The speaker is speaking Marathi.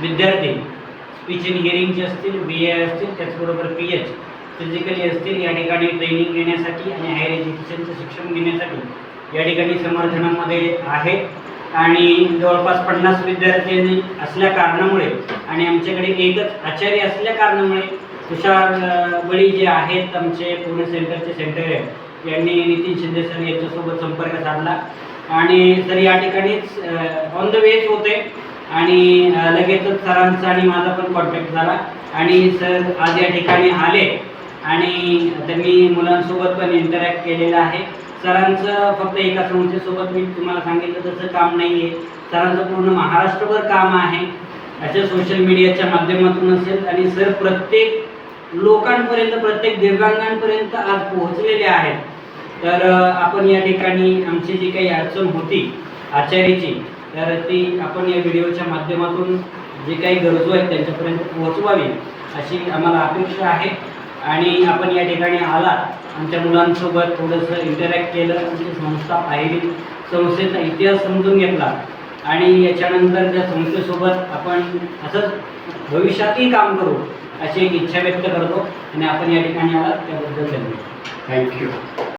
विद्यार्थी स्पीच इन हिअरिंगचे असतील, BA असतील, त्याचबरोबर PH फिजिकली असतील, या ठिकाणी ट्रेनिंग घेण्यासाठी आणि हायर एज्युकेशनचं शिक्षण घेण्यासाठी या ठिकाणी समर्थनामध्ये आहे. आणि जवळपास 50 विद्यार्थी असल्या कारणामुळे आणि आमच्याकडे एकच आचार्य असल्या कारणामुळे तुषार बळी जे आहेत आमचे पुणे सेंटरचे सेंटर आहे, यांनी नितीन शिंदे सर यांच्यासोबत संपर्क साधला आणि सर या ठिकाणीच ऑन द वेच होते आणि लगेचच सरांचा आणि माझा पण कॉन्टॅक्ट झाला आणि सर आज या ठिकाणी आले आणि त्यांनी मुलांसोबत पण इंटरॅक्ट केलेलं आहे. सरांचं फक्त एका संस्थेसोबत मी तुम्हाला सांगितलं तसं काम नाही आहे, सरांचं पूर्ण महाराष्ट्रभर काम आहे. अशा सोशल मीडियाच्या माध्यमातून असेल आणि सर प्रत्येक लोकांपर्यंत, प्रत्येक दिव्यांगांपर्यंत आज पोहोचलेले आहेत. तर आपण या ठिकाणी आमची जी काही अडचण होती आचार्याची, तर ती आपण या व्हिडिओच्या माध्यमातून जे काही गरजू आहेत त्यांच्यापर्यंत पोहोचवावी अशी आम्हाला अपेक्षा आहे. आणि आपण या ठिकाणी आलात, आमच्या मुलांसोबत थोडंसं इंटरॅक्ट केलं, आमची संस्था पाहिली, संस्थेचा इतिहास समजून घेतला आणि याच्यानंतर त्या संस्थेसोबत आपण असंच भविष्यातही काम करू अशी एक इच्छा व्यक्त करतो आणि आपण या ठिकाणी आलात त्याबद्दल धन्यवाद. थँक्यू.